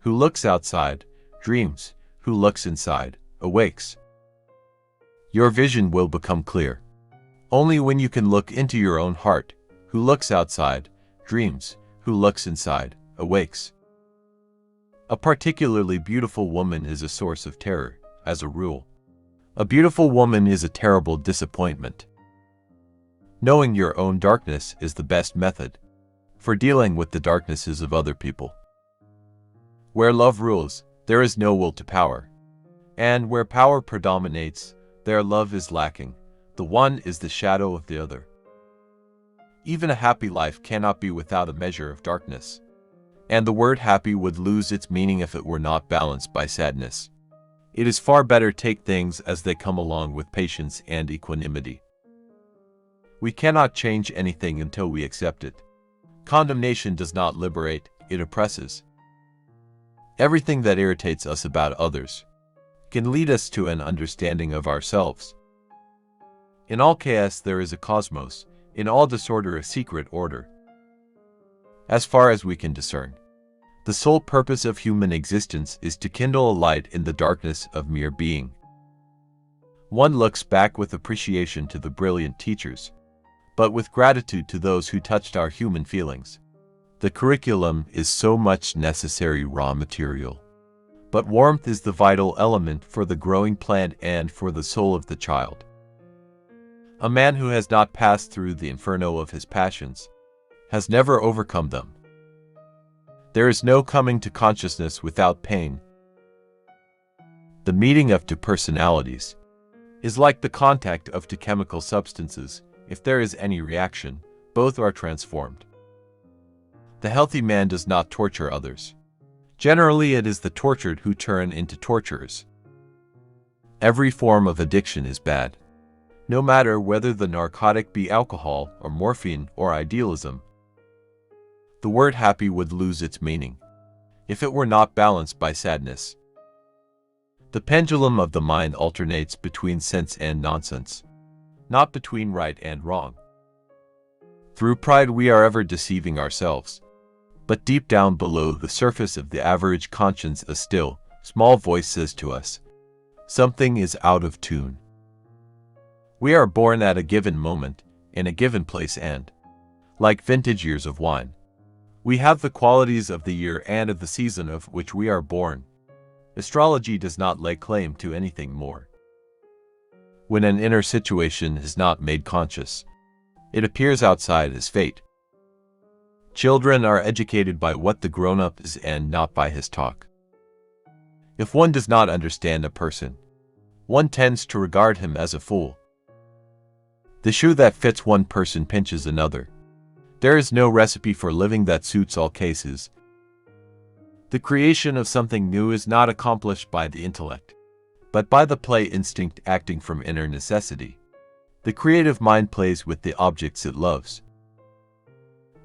Who looks outside, dreams. Who looks inside, awakes. Your vision will become clear only when you can look into your own heart. Who looks outside, dreams. Who looks inside, awakes. A particularly beautiful woman is a source of terror, as a rule. A beautiful woman is a terrible disappointment. Knowing your own darkness is the best method for dealing with the darknesses of other people. Where love rules, there is no will to power. And where power predominates, there love is lacking. The one is the shadow of the other. Even a happy life cannot be without a measure of darkness. And the word happy would lose its meaning if it were not balanced by sadness. It is far better take things as they come along with patience and equanimity. We cannot change anything until we accept it. Condemnation does not liberate, it oppresses. Everything that irritates us about others can lead us to an understanding of ourselves. In all chaos there is a cosmos, in all disorder a secret order. As far as we can discern, the sole purpose of human existence is to kindle a light in the darkness of mere being. One looks back with appreciation to the brilliant teachers, but with gratitude to those who touched our human feelings. The curriculum is so much necessary raw material, but warmth is the vital element for the growing plant and for the soul of the child. A man who has not passed through the inferno of his passions has never overcome them. There is no coming to consciousness without pain. The meeting of two personalities is like the contact of two chemical substances. If there is any reaction, both are transformed. The healthy man does not torture others. Generally, it is the tortured who turn into torturers. Every form of addiction is bad. No matter whether the narcotic be alcohol or morphine or idealism. The word happy would lose its meaning if it were not balanced by sadness. The pendulum of the mind alternates between sense and nonsense, not between right and wrong. Through pride we are ever deceiving ourselves, but deep down below the surface of the average conscience a still, small voice says to us, something is out of tune. We are born at a given moment, in a given place and, like vintage years of wine, we have the qualities of the year and of the season of which we are born. Astrology does not lay claim to anything more. When an inner situation is not made conscious, it appears outside as fate. Children are educated by what the grown-up is and not by his talk. If one does not understand a person, one tends to regard him as a fool. The shoe that fits one person pinches another. There is no recipe for living that suits all cases. The creation of something new is not accomplished by the intellect, but by the play instinct acting from inner necessity. The creative mind plays with the objects it loves.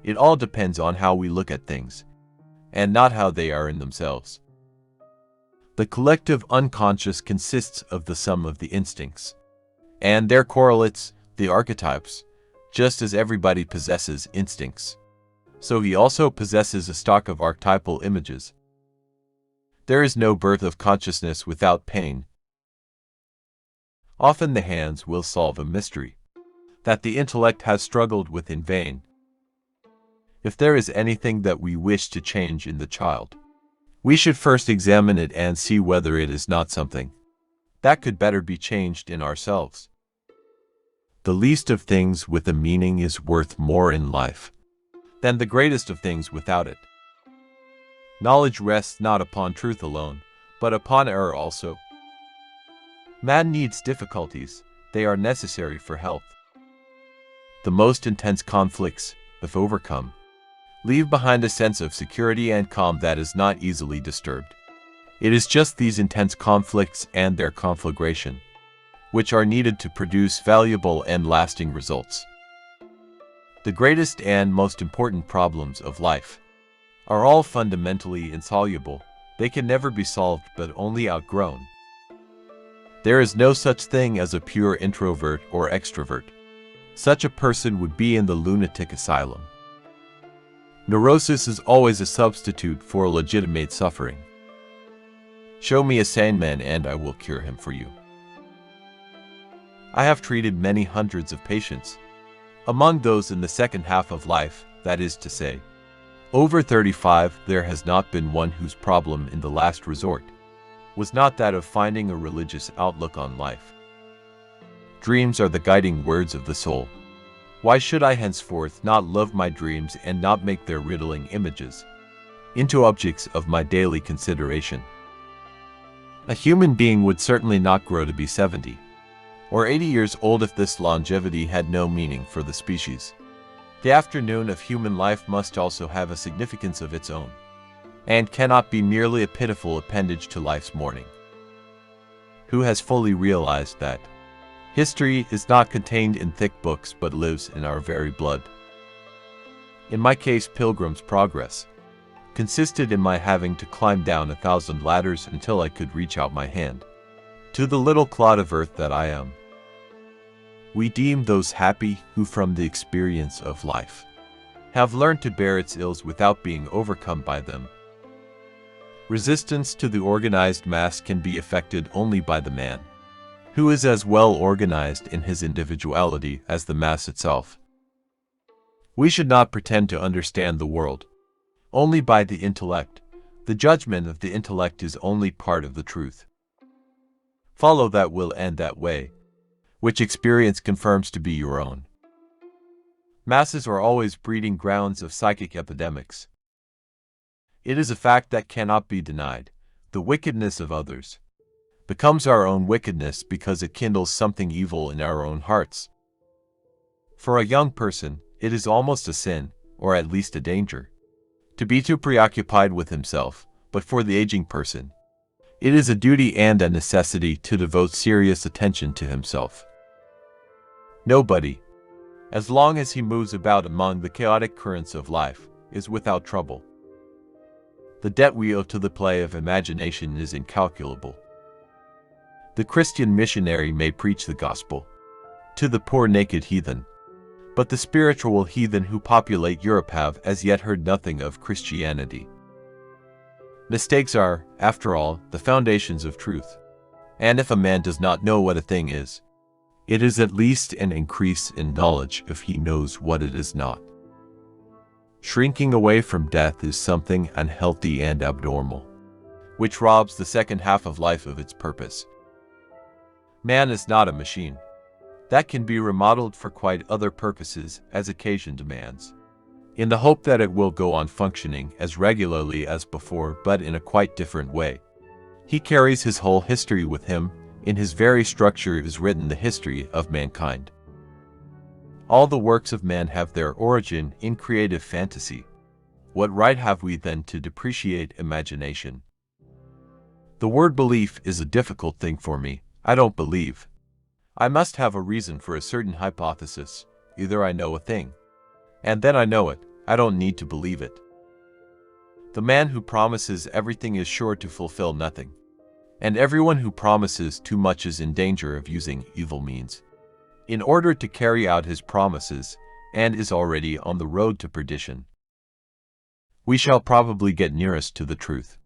It all depends on how we look at things, and not how they are in themselves. The collective unconscious consists of the sum of the instincts, and their correlates, the archetypes. Just as everybody possesses instincts, so he also possesses a stock of archetypal images. There is no birth of consciousness without pain. Often the hands will solve a mystery that the intellect has struggled with in vain. If there is anything that we wish to change in the child, we should first examine it and see whether it is not something that could better be changed in ourselves. The least of things with a meaning is worth more in life than the greatest of things without it. Knowledge rests not upon truth alone, but upon error also. Man needs difficulties, they are necessary for health. The most intense conflicts, if overcome, leave behind a sense of security and calm that is not easily disturbed. It is just these intense conflicts and their conflagration which are needed to produce valuable and lasting results. The greatest and most important problems of life are all fundamentally insoluble. They can never be solved but only outgrown. There is no such thing as a pure introvert or extrovert. Such a person would be in the lunatic asylum. Neurosis is always a substitute for legitimate suffering. Show me a sane man and I will cure him for you. I have treated many hundreds of patients. Among those in the second half of life, that is to say, over 35, there has not been one whose problem in the last resort was not that of finding a religious outlook on life. Dreams are the guiding words of the soul. Why should I henceforth not love my dreams and not make their riddling images into objects of my daily consideration? A human being would certainly not grow to be 70 or 80 years old if this longevity had no meaning for the species. The afternoon of human life must also have a significance of its own, and cannot be merely a pitiful appendage to life's morning. Who has fully realized that history is not contained in thick books but lives in our very blood? In my case, Pilgrim's Progress consisted in my having to climb down 1,000 ladders until I could reach out my hand to the little clod of earth that I am. We deem those happy who from the experience of life have learned to bear its ills without being overcome by them. Resistance to the organized mass can be effected only by the man who is as well organized in his individuality as the mass itself. We should not pretend to understand the world only by the intellect. The judgment of the intellect is only part of the truth. Follow that will and that way, which experience confirms to be your own. Masses are always breeding grounds of psychic epidemics. It is a fact that cannot be denied. The wickedness of others becomes our own wickedness because it kindles something evil in our own hearts. For a young person, it is almost a sin, or at least a danger, to be too preoccupied with himself, but for the aging person, it is a duty and a necessity to devote serious attention to himself. Nobody, as long as he moves about among the chaotic currents of life, is without trouble. The debt we owe to the play of imagination is incalculable. The Christian missionary may preach the gospel to the poor naked heathen, but the spiritual heathen who populate Europe have as yet heard nothing of Christianity. Mistakes are, after all, the foundations of truth, and if a man does not know what a thing is, it is at least an increase in knowledge if he knows what it is not. Shrinking away from death is something unhealthy and abnormal, which robs the second half of life of its purpose. Man is not a machine that can be remodeled for quite other purposes as occasion demands, in the hope that it will go on functioning as regularly as before, but in a quite different way. He carries his whole history with him. In his very structure is written the history of mankind. All the works of man have their origin in creative fantasy. What right have we then to depreciate imagination? The word belief is a difficult thing for me. I don't believe. I must have a reason for a certain hypothesis. Either I know a thing, and then I know it. I don't need to believe it. The man who promises everything is sure to fulfill nothing, and everyone who promises too much is in danger of using evil means in order to carry out his promises, and is already on the road to perdition. We shall probably get nearest to the truth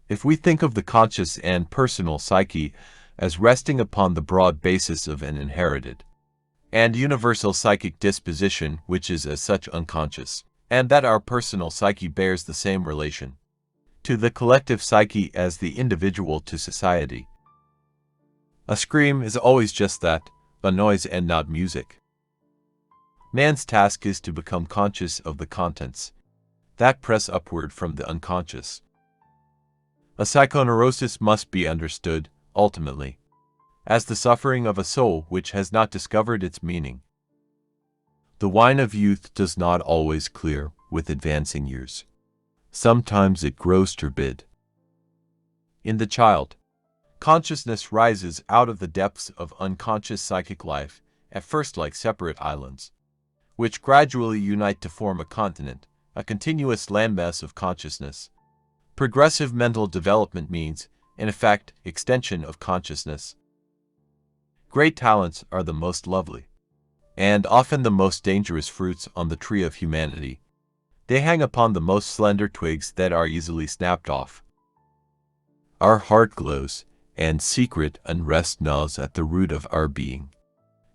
if we think of the conscious and personal psyche as resting upon the broad basis of an inherited and universal psychic disposition which is as such unconscious, and that our personal psyche bears the same relation to the collective psyche as the individual to society. A scream is always just that, a noise and not music. Man's task is to become conscious of the contents that press upward from the unconscious. A psychoneurosis must be understood, ultimately, as the suffering of a soul which has not discovered its meaning. The wine of youth does not always clear with advancing years. Sometimes it grows turbid. In the child, consciousness rises out of the depths of unconscious psychic life, at first like separate islands, which gradually unite to form a continent, a continuous landmass of consciousness. Progressive mental development means, in effect, extension of consciousness. Great talents are the most lovely, and often the most dangerous fruits on the tree of humanity. They hang upon the most slender twigs that are easily snapped off. Our heart glows, and secret unrest gnaws at the root of our being.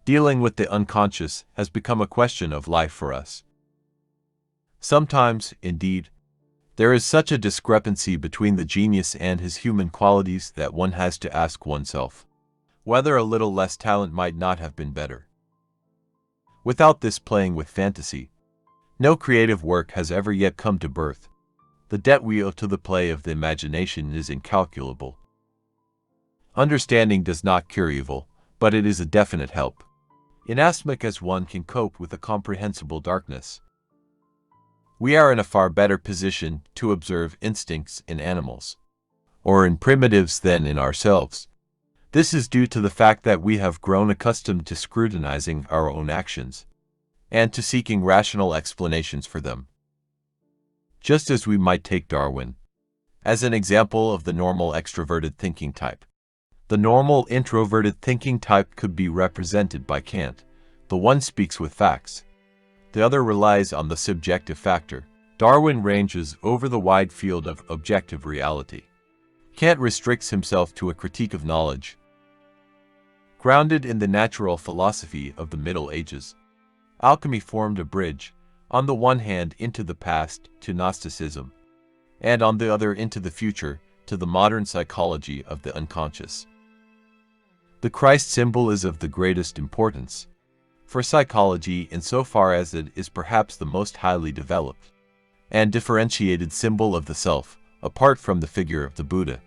Dealing with the unconscious has become a question of life for us. Sometimes, indeed, there is such a discrepancy between the genius and his human qualities that one has to ask oneself whether a little less talent might not have been better. Without this playing with fantasy, no creative work has ever yet come to birth. The debt we owe to the play of the imagination is incalculable. Understanding does not cure evil, but it is a definite help, inasmuch as one can cope with a comprehensible darkness. We are in a far better position to observe instincts in animals, or in primitives, than in ourselves. This is due to the fact that we have grown accustomed to scrutinizing our own actions, and to seeking rational explanations for them. Just as we might take Darwin as an example of the normal extroverted thinking type. The normal introverted thinking type could be represented by Kant. The one speaks with facts. The other relies on the subjective factor. Darwin ranges over the wide field of objective reality. Kant restricts himself to a critique of knowledge, grounded in the natural philosophy of the Middle Ages. Alchemy formed a bridge, on the one hand into the past, to Gnosticism, and on the other into the future, to the modern psychology of the unconscious. The Christ symbol is of the greatest importance for psychology insofar as it is perhaps the most highly developed and differentiated symbol of the self, apart from the figure of the Buddha.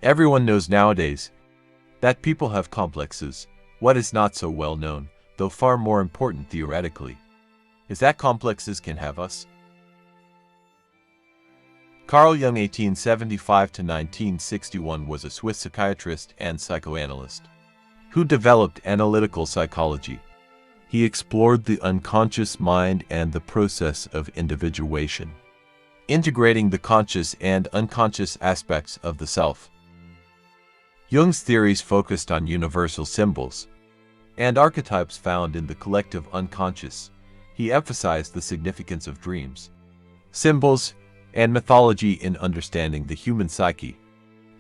Everyone knows nowadays that people have complexes. What is not so well known, though far more important theoretically, is that complexes can have us. Carl Jung (1875–1961) was a Swiss psychiatrist and psychoanalyst who developed analytical psychology. He explored the unconscious mind and the process of individuation, integrating the conscious and unconscious aspects of the self. Jung's theories focused on universal symbols and archetypes found in the collective unconscious. He emphasized the significance of dreams, symbols, and mythology in understanding the human psyche.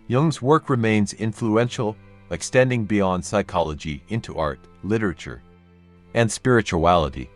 Jung's work remains influential, extending beyond psychology into art, literature, and spirituality.